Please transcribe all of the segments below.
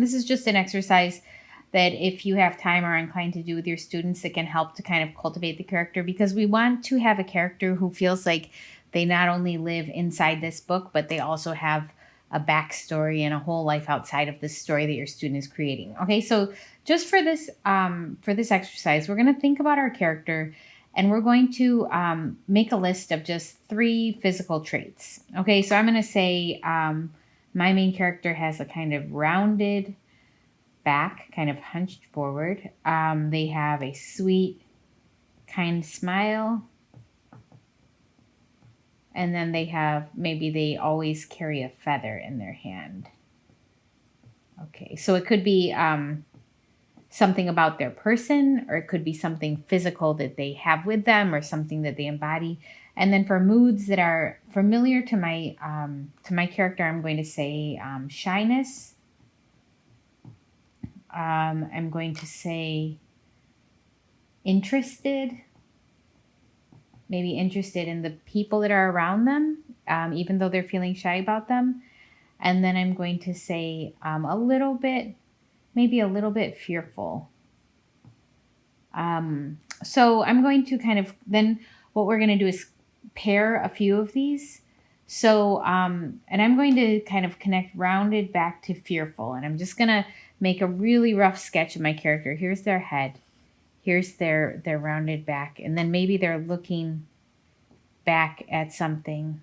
This is just an exercise that if you have time or are inclined to do with your students, it can help to kind of cultivate the character, because we want to have a character who feels like they not only live inside this book, but they also have a backstory and a whole life outside of this story that your student is creating. Okay, so just for this exercise, we're going to think about our character, and we're going to make a list of just 3 physical traits. Okay, so I'm going to say my main character has a kind of rounded back, kind of hunched forward. They have a sweet, kind smile. And then they always carry a feather in their hand. Okay, so it could be something about their person, or it could be something physical that they have with them, or something that they embody. And then for moods that are familiar to my character, I'm going to say shyness. I'm going to say interested, maybe interested in the people that are around them, even though they're feeling shy about them. And then I'm going to say maybe a little bit fearful. So I'm going to then what we're going to do is pair a few of these. So, and I'm going to kind of connect rounded back to fearful. And I'm just going to make a really rough sketch of my character. Here's their head. Here's their rounded back. And then maybe they're looking back at something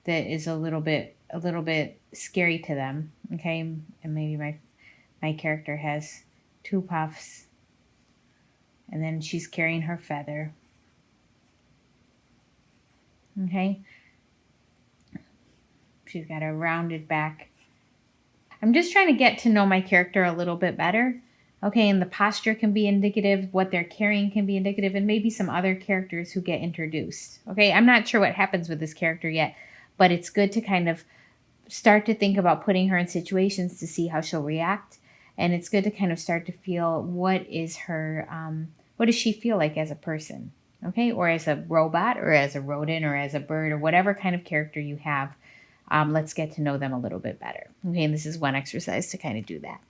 that is a little bit scary to them. Okay. And maybe my character has 2 puffs. And then she's carrying her feather. Okay. She's got a rounded back. I'm just trying to get to know my character a little bit better. Okay, and the posture can be indicative, what they're carrying can be indicative, and maybe some other characters who get introduced. Okay, I'm not sure what happens with this character yet, but it's good to kind of start to think about putting her in situations to see how she'll react. And it's good to kind of start to feel what does she feel like as a person? Okay, or as a robot, or as a rodent, or as a bird, or whatever kind of character you have. Let's get to know them a little bit better. Okay, and this is one exercise to kind of do that.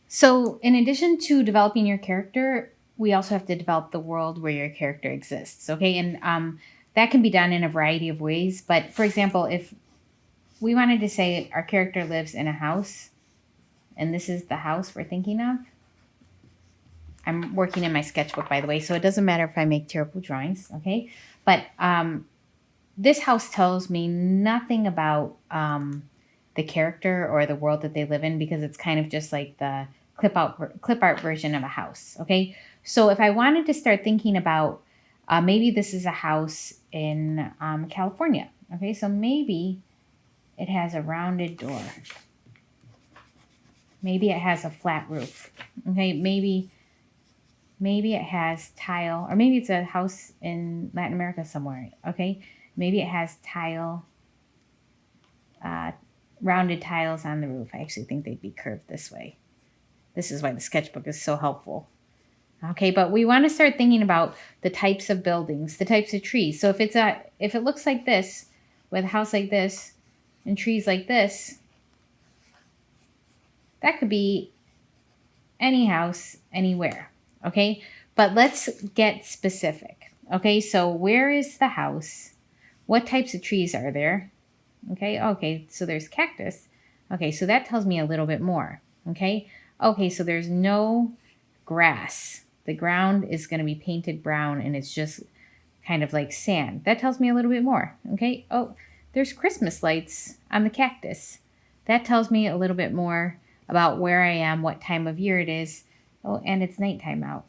So in addition to developing your character, we also have to develop the world where your character exists. Okay, and that can be done in a variety of ways. But for example, if we wanted to say our character lives in a house, and this is the house we're thinking of. I'm working in my sketchbook, by the way, so it doesn't matter if I make terrible drawings, okay? But this house tells me nothing about the character or the world that they live in, because it's kind of just like the clip art version of a house, okay? So if I wanted to start thinking about maybe this is a house in California, okay? So maybe it has a rounded door. Maybe it has a flat roof, okay? Maybe it has tile, or maybe it's a house in Latin America somewhere, okay? Maybe it has rounded tiles on the roof. I actually think they'd be curved this way. This is why the sketchbook is so helpful. Okay, but we want to start thinking about the types of buildings, the types of trees. So if it looks like this, with a house like this and trees like this, that could be any house, anywhere. Okay, but let's get specific. Okay, so where is the house? What types of trees are there? Okay, so there's cactus. Okay, so that tells me a little bit more. Okay, so there's no grass. The ground is going to be painted brown, and it's just kind of like sand. That tells me a little bit more. Okay, there's Christmas lights on the cactus. That tells me a little bit more about where I am, what time of year it is. Oh, and it's nighttime out.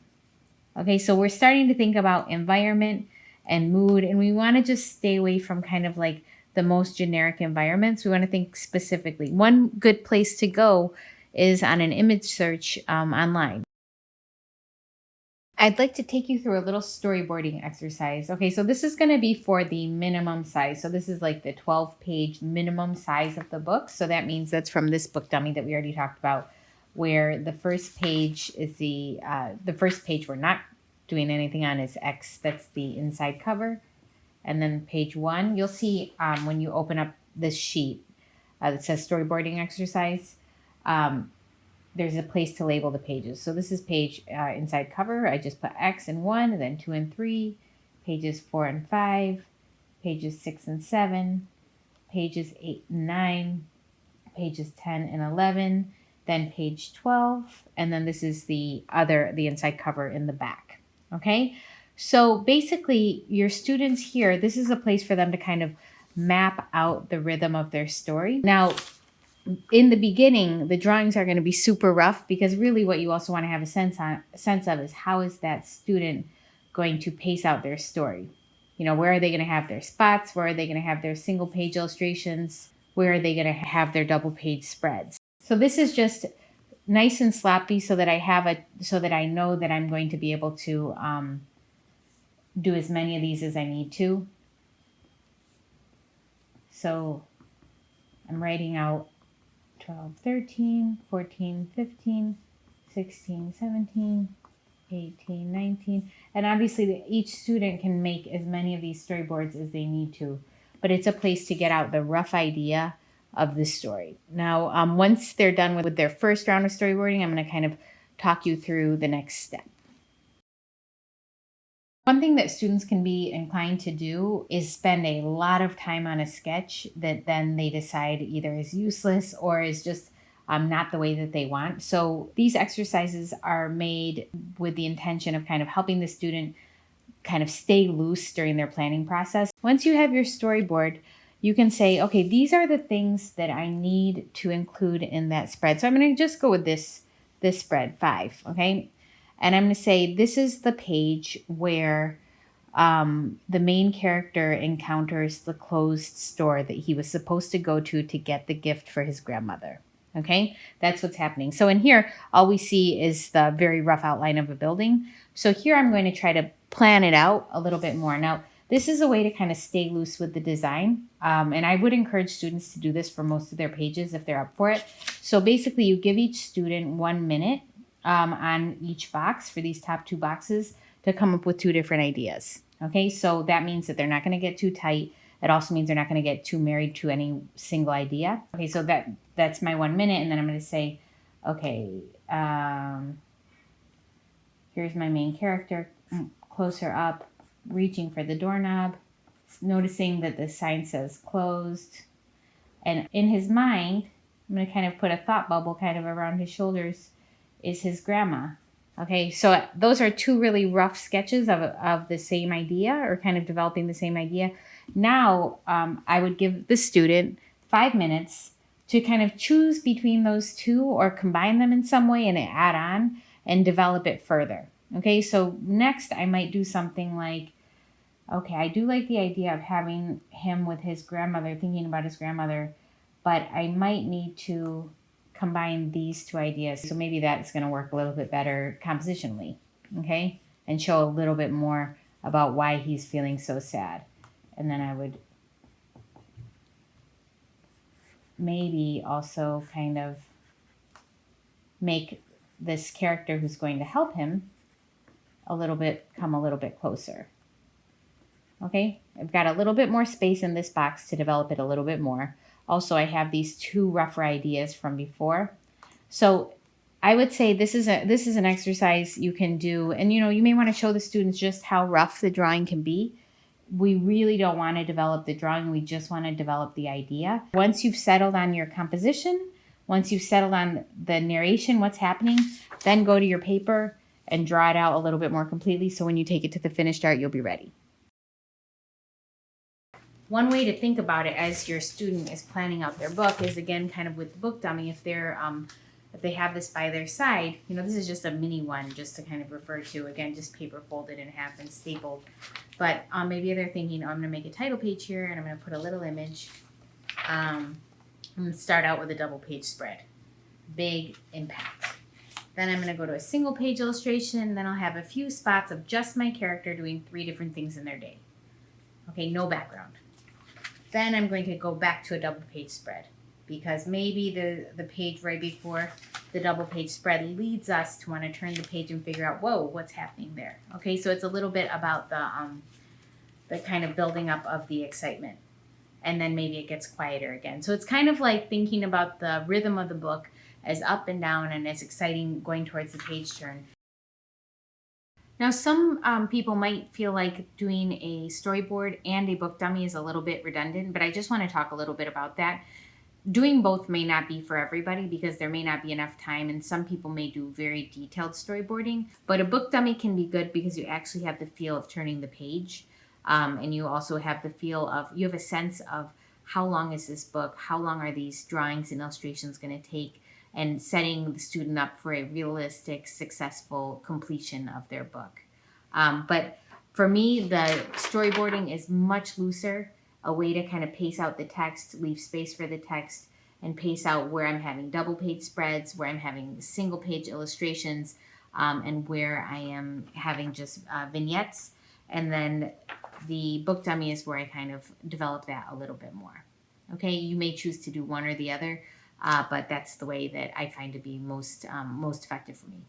Okay, so we're starting to think about environment and mood, and we want to just stay away from kind of like the most generic environments. We want to think specifically. One good place to go is on an image search online. I'd like to take you through a little storyboarding exercise. Okay, so this is going to be for the minimum size. So this is like the 12-page minimum size of the book. So that means that's from this book dummy that we already talked about, where the first page is the first page we're not doing anything on is X. That's the inside cover. and then page 1. You'll see when you open up this sheet that says storyboarding exercise, there's a place to label the pages. So this is page inside cover. I just put X and 1, and then 2 and 3, pages 4 and 5, pages 6 and 7, pages 8 and 9, pages 10 and 11, then page 12, and then this is the inside cover in the back. Okay, so basically your students here, this is a place for them to kind of map out the rhythm of their story. Now, in the beginning, the drawings are going to be super rough, because really what you also want to have a sense of is how is that student going to pace out their story. Where are they going to have their spots? Where are they going to have their single page illustrations? Where are they going to have their double page spreads? So this is just nice and sloppy so that I know that I'm going to be able to do as many of these as I need to. So I'm writing out 12, 13, 14, 15, 16, 17, 18, 19. And obviously each student can make as many of these storyboards as they need to, but it's a place to get out the rough idea of the story. Now, once they're done with their first round of storyboarding, I'm going to kind of talk you through the next step. One thing that students can be inclined to do is spend a lot of time on a sketch that then they decide either is useless or is just not the way that they want. So these exercises are made with the intention of kind of helping the student kind of stay loose during their planning process. Once you have your storyboard, you can say, okay, these are the things that I need to include in that spread. So I'm going to just go with this spread 5, okay? And I'm going to say this is the page where the main character encounters the closed store that he was supposed to go to get the gift for his grandmother. Okay, that's what's happening. So in here, all we see is the very rough outline of a building. So here I'm going to try to plan it out a little bit more. Now, this is a way to kind of stay loose with the design. And I would encourage students to do this for most of their pages if they're up for it. So basically, you give each student 1 minute on each box for these top 2 boxes to come up with 2 different ideas. Okay, so that means that they're not going to get too tight. It also means they're not going to get too married to any single idea. Okay, so that's my 1 minute, and then I'm going to say, okay, here's my main character, closer up, reaching for the doorknob, noticing that the sign says closed, and in his mind, I'm going to kind of put a thought bubble kind of around his shoulders, is his grandma. Okay, so those are 2 really rough sketches of the same idea, or kind of developing the same idea. Now, I would give the student 5 minutes to kind of choose between those 2 or combine them in some way and add on and develop it further. Okay, so next I might do something like, okay, I do like the idea of having him with his grandmother, thinking about his grandmother, but I might need to combine these 2 ideas. So maybe that's going to work a little bit better compositionally, okay, and show a little bit more about why he's feeling so sad. And then I would maybe also kind of make this character who's going to help him come a little bit closer. Okay, I've got a little bit more space in this box to develop it a little bit more. Also, I have these 2 rougher ideas from before. So I would say this is an exercise you can do, and you may want to show the students just how rough the drawing can be. We really don't want to develop the drawing. We just want to develop the idea. Once you've settled on your composition, once you've settled on the narration, what's happening, then go to your paper and draw it out a little bit more completely. So when you take it to the finished art, you'll be ready. One way to think about it as your student is planning out their book is, again, kind of with the book dummy, if they have this by their side, this is just a mini one just to kind of refer to, again, just paper folded in half and stapled. But maybe they're thinking, oh, I'm going to make a title page here and I'm going to put a little image. I'm going to start out with a double page spread. Big impact. Then I'm going to go to a single page illustration. Then I'll have a few spots of just my character doing 3 different things in their day. Okay, no background. Then I'm going to go back to a double page spread, because maybe the page right before the double page spread leads us to want to turn the page and figure out, whoa, what's happening there? Okay, so it's a little bit about the kind of building up of the excitement. And then maybe it gets quieter again. So it's kind of like thinking about the rhythm of the book as up and down and as exciting going towards the page turn. Now, some people might feel like doing a storyboard and a book dummy is a little bit redundant, but I just want to talk a little bit about that. Doing both may not be for everybody because there may not be enough time, and some people may do very detailed storyboarding. But a book dummy can be good because you actually have the feel of turning the page, and you also have the feel of, you have a sense of how long is this book, how long are these drawings and illustrations going to take, and setting the student up for a realistic, successful completion of their book. But for me, the storyboarding is much looser, a way to kind of pace out the text, leave space for the text, and pace out where I'm having double page spreads, where I'm having single page illustrations, and where I am having just vignettes. And then the book dummy is where I kind of develop that a little bit more. Okay, you may choose to do one or the other, but that's the way that I find to be most effective for me.